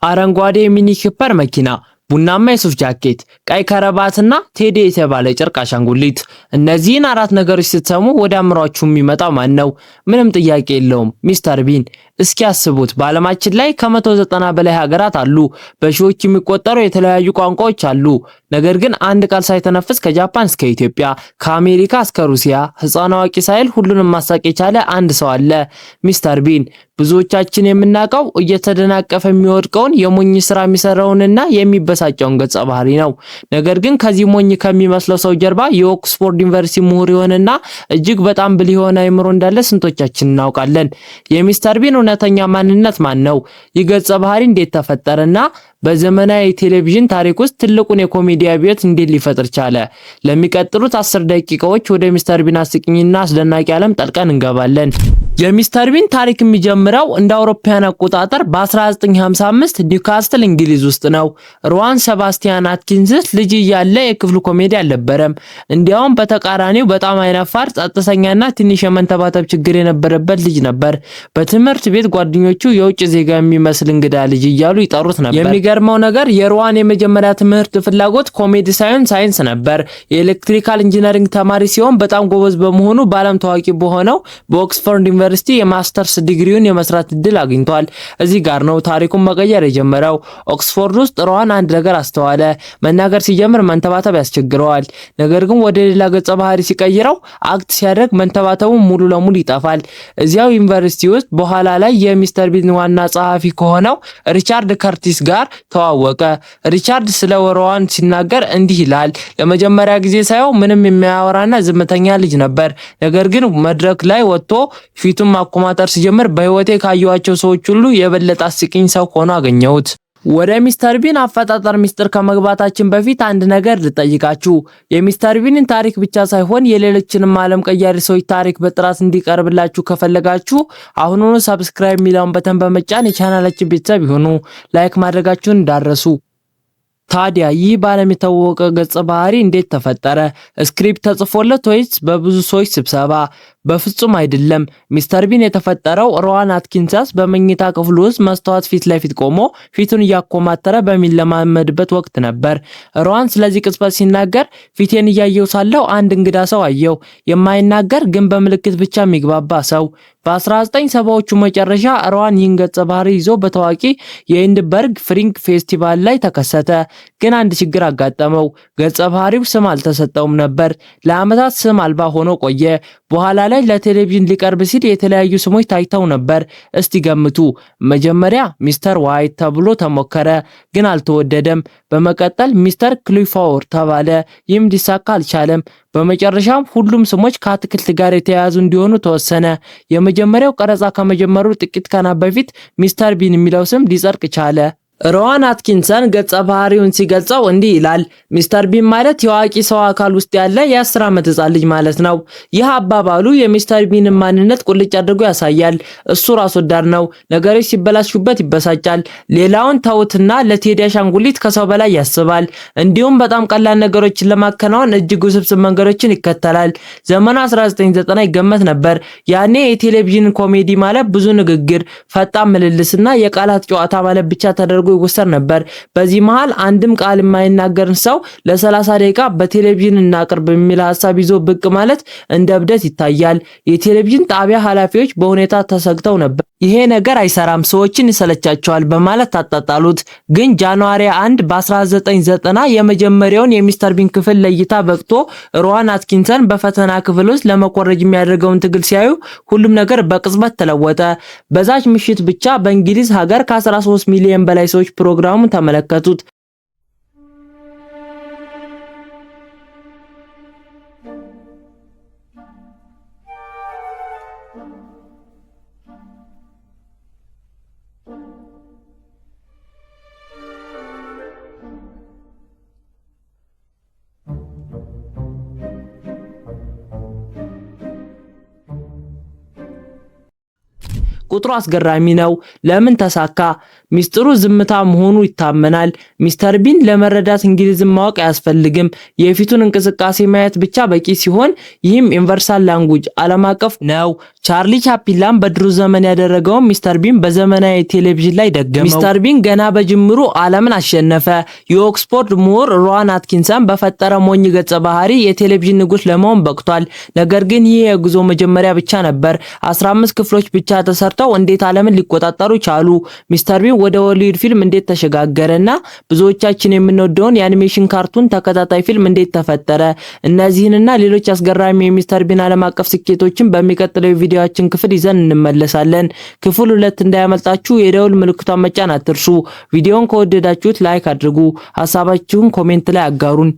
አረንጓዴ ሚኒ ኩፐር መኪና፣ ቡናማ የሱፍ ጃኬት፣ ቀይ ከረባትና ቴዲ የተባለ ጨርቅ አሻንጉሊት። እነዚህን አራት ነገሮች ስትሰሙ ወደ አእምሯችሁ የሚመጣው ማን ነው? ምንም ጥያቄ የለውም፣ ሚስተር ቢን። እስኪ አስቡት፣ በዓለማችን ላይ ከ190 በላይ ሀገራት አሉ። በሺዎች የሚቆጠሩ የተለያዩ ቋንቋዎች አሉ። ነገር ግን አንድ ቃል ሳይተነፍስ ከጃፓን እስከ ኢትዮጵያ፣ ከአሜሪካ እስከ ሩሲያ፣ ሕፃን አዋቂ ሳይል ሁሉንም ማሳቅ የቻለ አንድ ሰው አለ፣ ሚስተር ቢን። ብዙዎቻችን የምናውቀው እየተደናቀፈ የሚወድቀውን የሞኝ ስራ የሚሰራውንና የሚበሳጨውን ገጸ ባህሪ ነው። ነገር ግን ከዚህ ሞኝ ከሚመስለው ሰው ጀርባ የኦክስፎርድ ዩኒቨርሲቲ ምሁር የሆነና እጅግ በጣም ብልህ የሆነ አእምሮ እንዳለ ስንቶቻችን እናውቃለን? የሚስተር ቢን እውነተኛ ማንነት ማን ነው? ይህ ገጸ ባህሪ እንዴት ተፈጠረና በዘመናዊ ቴሌቪዥን ታሪክ ውስጥ ትልቁን የኮሜዲ አብዮት እንዴት ሊፈጥር ቻለ? ለሚቀጥሉት 10 ደቂቃዎች ወደ ሚስተር ቢን አስቂኝና አስደናቂ ዓለም ጠልቀን እንገባለን። የሚስተር ቢን ታሪክ የሚጀምረው እንደ አውሮፓውያን አቆጣጠር በ1955 ኒውካስትል እንግሊዝ ውስጥ ነው። ሮዋን ሰባስቲያን አትኪንስን ልጅ እያለ የክፍሉ ኮሜዲ አልነበረም። እንዲያውም በተቃራኒው በጣም አይናፋር፣ ጸጥተኛና ትንሽ የመንተባተብ ችግር የነበረበት ልጅ ነበር። በትምህርት ቤት ጓደኞቹ የውጭ ዜጋ የሚመስል እንግዳ ልጅ እያሉ ይጠሩት ነበር። የሚገርመው ነገር የሮዋን የመጀመሪያ ትምህርት ፍላጎት ኮሜዲ ሳይሆን ሳይንስ ነበር። የኤሌክትሪካል ኢንጂነሪንግ ተማሪ ሲሆን በጣም ጎበዝ በመሆኑ በዓለም ታዋቂ በሆነው በኦክስፎርድ ዩኒቨርሲቲ የማስተርስ ዲግሪውን የመስራት እድል አግኝቷል። እዚህ ጋር ነው ታሪኩን መቀየር የጀመረው። ኦክስፎርድ ውስጥ ሮዋን አንድ ነገር አስተዋለ። መናገር ሲጀምር መንተባተብ ያስቸግረዋል። ነገር ግን ወደ ሌላ ገጸ ባህሪ ሲቀይረው አክት ሲያደርግ መንተባተቡ ሙሉ ለሙሉ ይጠፋል። እዚያው ዩኒቨርሲቲ ውስጥ በኋላ ላይ የሚስተር ቢን ዋና ጸሐፊ ከሆነው ሪቻርድ ከርቲስ ጋር ተዋወቀ። ሪቻርድ ስለ ሮዋን ሲናገር እንዲህ ይላል። ለመጀመሪያ ጊዜ ሳይሆን ምንም የሚያወራና ዝምተኛ ልጅ ነበር። ነገር ግን መድረክ ላይ ወጥቶ ፊቱን ማኮማተር ሲጀምር በህይወቴ ካየኋቸው ሰዎች ሁሉ የበለጠ አስቂኝ ሰው ሆኖ አገኘሁት። ወደ ሚስተር ቢን አፈጣጠር ሚስጥር ከመግባታችን በፊት አንድ ነገር ልጠይቃችሁ። የሚስተር ቢንን ታሪክ ብቻ ሳይሆን የሌሎችንም ዓለም ቀያሪ ሰዎች ታሪክ በጥራት እንዲቀርብላችሁ ከፈለጋችሁ አሁኑኑ ሰብስክራይብ የሚለውን በተን በመጫን የቻናላችን ቤተሰብ ይሁኑ። ላይክ ማድረጋችሁን እንዳትረሱ። ታዲያ ይህ ባለም የታወቀ ገጸ ባህሪ እንዴት ተፈጠረ? ስክሪፕት ተጽፎለት ወይስ በብዙ ሰዎች ስብሰባ? በፍጹም አይደለም። ሚስተር ቢን የተፈጠረው ሮዋን አትኪንሰን በመኝታ ክፍሉ ውስጥ መስታወት ፊት ለፊት ቆሞ ፊቱን እያኮማተረ በሚለማመድበት ወቅት ነበር። ሮዋን ስለዚህ ቅጽበት ሲናገር ፊቴን እያየው ሳለው አንድ እንግዳ ሰው አየው። የማይናገር ግን በምልክት ብቻ የሚግባባ ሰው። በ1970ዎቹ መጨረሻ ሮዋን ይህን ገጸ ባህሪ ይዞ በታዋቂ የኢንድበርግ ፍሪንግ ፌስቲቫል ላይ ተከሰተ። ግን አንድ ችግር አጋጠመው። ገጸ ባህሪው ስም አልተሰጠውም ነበር። ለዓመታት ስም አልባ ሆኖ ቆየ። በኋላ ላይ ለቴሌቪዥን ሊቀርብ ሲል የተለያዩ ስሞች ታይተው ነበር። እስቲ ገምቱ። መጀመሪያ ሚስተር ዋይት ተብሎ ተሞከረ፣ ግን አልተወደደም። በመቀጠል ሚስተር ክሊፎር ተባለ፣ ይህም ሊሳካ አልቻለም። በመጨረሻም ሁሉም ስሞች ከአትክልት ጋር የተያያዙ እንዲሆኑ ተወሰነ። የመጀመሪያው ቀረጻ ከመጀመሩ ጥቂት ቀናት በፊት ሚስተር ቢን የሚለው ስም ሊጸድቅ ቻለ። ሮዋን አትኪንሰን ገጸ ባህሪውን ሲገልጸው እንዲህ ይላል። ሚስተር ቢን ማለት የአዋቂ ሰው አካል ውስጥ ያለ የ10 ዓመት ሕፃን ልጅ ማለት ነው። ይህ አባባሉ የሚስተር ቢንን ማንነት ቁልጭ አድርጎ ያሳያል። እሱ ራስ ወዳድ ነው። ነገሮች ሲበላሹበት ይበሳጫል። ሌላውን ተውትና ለቴዲ አሻንጉሊት ከሰው በላይ ያስባል። እንዲሁም በጣም ቀላል ነገሮችን ለማከናወን እጅግ ውስብስብ መንገዶችን ይከተላል። ዘመኑ 1990 ይገመት ነበር። ያኔ የቴሌቪዥን ኮሜዲ ማለት ብዙ ንግግር፣ ፈጣን ምልልስና የቃላት ጨዋታ ማለት ብቻ ተደርጎ ይወሰድ ነበር። በዚህ መሃል አንድም ቃል የማይናገርን ሰው ለ30 ደቂቃ በቴሌቪዥን እናቅርብ የሚል ሐሳብ ይዞ ብቅ ማለት እንደ እብደት ይታያል። የቴሌቪዥን ጣቢያ ኃላፊዎች በሁኔታ ተሰግተው ነበር። ይሄ ነገር አይሰራም፣ ሰዎችን ይሰለቻቸዋል በማለት ታጣጣሉት። ግን ጃንዋሪ 1 በ1990 የመጀመሪያውን የሚስተር ቢን ክፍል ለእይታ በቅቶ ሮዋን አትኪንሰን በፈተና ክፍል ውስጥ ለመኮረጅ የሚያደርገውን ትግል ሲያዩ ሁሉም ነገር በቅጽበት ተለወጠ። በዛች ምሽት ብቻ በእንግሊዝ ሀገር ከ13 ሚሊዮን በላይ ሰዎች ፕሮግራሙን ተመለከቱት። ቁጥሩ አስገራሚ ነው። ለምን ተሳካ? ሚስጥሩ ዝምታ መሆኑ ይታመናል። ሚስተር ቢን ለመረዳት እንግሊዝን ማወቅ አያስፈልግም። የፊቱን እንቅስቃሴ ማየት ብቻ በቂ ሲሆን ይህም ዩኒቨርሳል ላንጉጅ ዓለም አቀፍ ነው። ቻርሊ ቻፕሊን በድሮ ዘመን ያደረገውን ሚስተር ቢን በዘመናዊ ቴሌቪዥን ላይ ደገመው። ሚስተር ቢን ገና በጅምሩ ዓለምን አሸነፈ። የኦክስፎርድ ምሁር ሮዋን አትኪንሰን በፈጠረ ሞኝ ገጸ ባህሪ የቴሌቪዥን ንጉስ ለመሆን በቅቷል። ነገር ግን ይህ የጉዞ መጀመሪያ ብቻ ነበር። 15 ክፍሎች ብቻ ተሰርተው እንዴት ዓለምን ሊቆጣጠሩ ቻሉ? ሚስተር ቢን ወደ ሆሊውድ ፊልም እንዴት ተሸጋገረና ብዙዎቻችን የምንወደውን የአኒሜሽን ካርቱን ተከታታይ ፊልም እንዴት ተፈጠረ? እነዚህንና ሌሎች አስገራሚ የሚስተር ቢን ዓለም አቀፍ ስኬቶችን በሚቀጥለው የቪዲዮአችን ክፍል ይዘን እንመለሳለን። ክፍል 2 እንዳያመልጣችሁ የደውል ምልክቷን መጫን አትርሱ። ቪዲዮውን ከወደዳችሁት ላይክ አድርጉ። ሐሳባችሁን ኮሜንት ላይ አጋሩን።